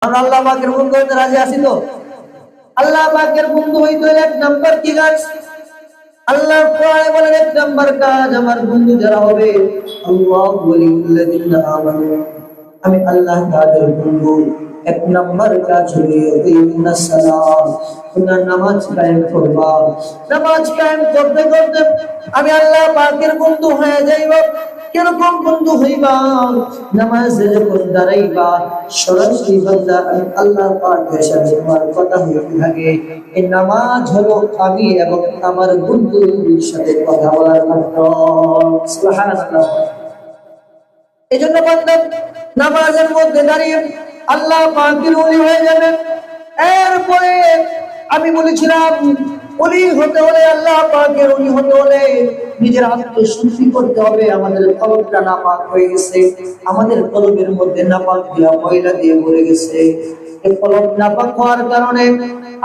আমরা আল্লাহ পাকের বন্ধু হইতে রাজি আছি তো? আল্লাহ পাকের বন্ধু হইতে হলে এক নাম্বার কি কাজ? আল্লাহ কোরআনে বলেন এক নাম্বার কাজ আমার বন্ধু যারা হবে, আল্লাহু ওয়ালিউল্লাযিনা আমানু, আমি আল্লাহ তাআলার বন্ধু। এক নাম্বার কাজ হলো ইন্নাস সালাত, তোমরা নামাজ কায়েম করবা। নামাজ কায়েম করতে করতে আমি আল্লাহ পাকের বন্ধু হয়ে যাইব। কিরকম বন্ধু হইবা? নামাজে যখন দাঁড়াইবা সরাসরি বান্দা আমি আল্লাহ পাকের সাথে তোমার কথা হইতে থাকে। এই নামাজ হলো আমি এবং আমার বন্ধুর সাথে কথা বলার মাধ্যম। সুবহানাল্লাহ। এজন্য বান্দা নামাজের মধ্যে দাঁড়িয়ে আল্লাহ পাকের ওলি হয়ে যাবে। এরপরে আমি বলেছিলাম ওলি হতে হলে, আল্লাহ পাকের ওলি হতে হলে নিজের আত্মশুদ্ধি করতে হবে। আমাদের কলবটা নাপাক হয়ে গেছে, আমাদের কলবের মধ্যে নাপাক দিয়া ময়লা দিয়ে ভরে গেছে। এই কলব নাপাক হওয়ার কারণে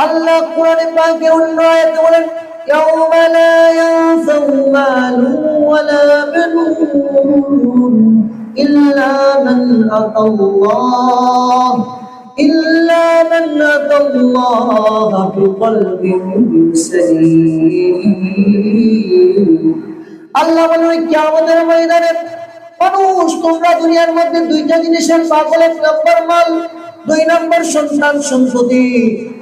আল্লাহ কোরআনে পাকের অন্য আয়াতে বলেন ইয়াউমা লা ইয়ানফাউ মালুন ওয়ালা বানুন ইল্লা মান আতাল্লাহ বিকলবিন সালিম। আল্লাহ বলেন কিয়ামতের ময়দানে মানুষ তোমরা দুনিয়ার মধ্যে দুইটা জিনিসের পাগল। এক নম্বর মাল, দুই নম্বর সন্তান সম্পত্তি।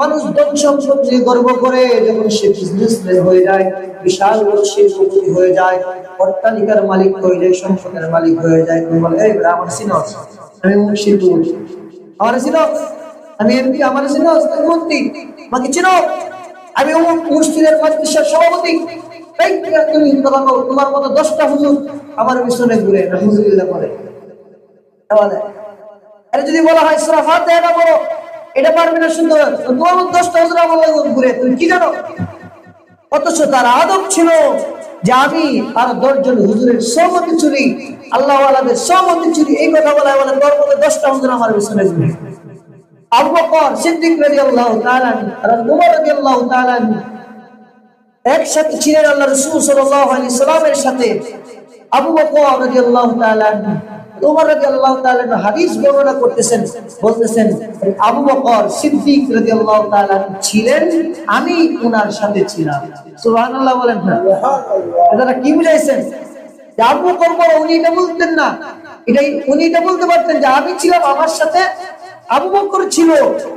মানুষ ধন সম্পত্তি গর্ব করে যখন সে বিজনেসম্যান হয়ে যায়, বিশাল বড় শিল্পপতি হয়ে যায়, অট্টালিকার মালিক হয়ে যায়, সম্পদের মালিক হয়ে যায়, বলে এই আমার সিনস আমি শিল্পপতি, আমার সিনস আমি এমপি, আমার সিনস মন্ত্রী, আমাকে চিনো, আমি অমুক মসজিদের মাদ্রাসার সভাপতি। তুমি তোমার মতো 10টা হুজুর আমার পিছনে ঘুরে আলহামদুলিল্লাহ বলে। আরে যদি বলা হয় সূরা ফাতিহা পড়ো, এটা পারবে না শুনতে, তোমার মতো 10টা হুজুর আমার ঘুরে, তুমি কি জানো? অথচ তার আদব ছিল যে আমি আর 10 জন হুজুরের সহমতি চুরি, আল্লাহ ওয়ালাদের সহমতি চুরি, এই কথা বলা বলে তোর মতো 10টা হুজুর আমার পিছনে ঘুরে। আবু বকর সিদ্দিক রাদিয়াল্লাহু তাআলা আর উমর রাদিয়াল্লাহু তাআলা একসাথে ছিলেন আল্লাহ রাসূল সাল্লাল্লাহু আলাইহি সাল্লামের সাথে। আবু বকর রাদিয়াল্লাহু তাআলা উমর রাদিয়াল্লাহু তাআলা হাদিস বর্ণনা করতেছেন, বলতেছেন আবু বকর সিদ্দিক রাদিয়াল্লাহু তাআলা ছিলেন, আমি ওনার সাথে ছিলাম। সুবহানাল্লাহ বলেন না? এটা কি বুঝাইছেন? যে আবু বকর বড়, উনি এটা বলতেন না, এটাই উনি এটা বলতে পারতেন যে আমি ছিলাম, আমার সাথে আবু বকর ছিল,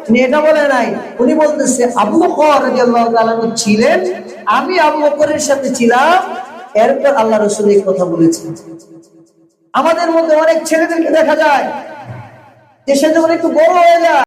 উনি এটা বলে নাই। উনি বলতেছে আবু বকর রাদিয়াল্লাহু তাআলা ছিলেন, আমি আবু বকরের সাথে ছিলাম। এরপর আল্লাহ রাসূল এই কথা বলেছেন। আমাদের মধ্যে অনেক ছেলেদেরকে দেখা যায় যে সে যখন একটু বড় হয়ে যায়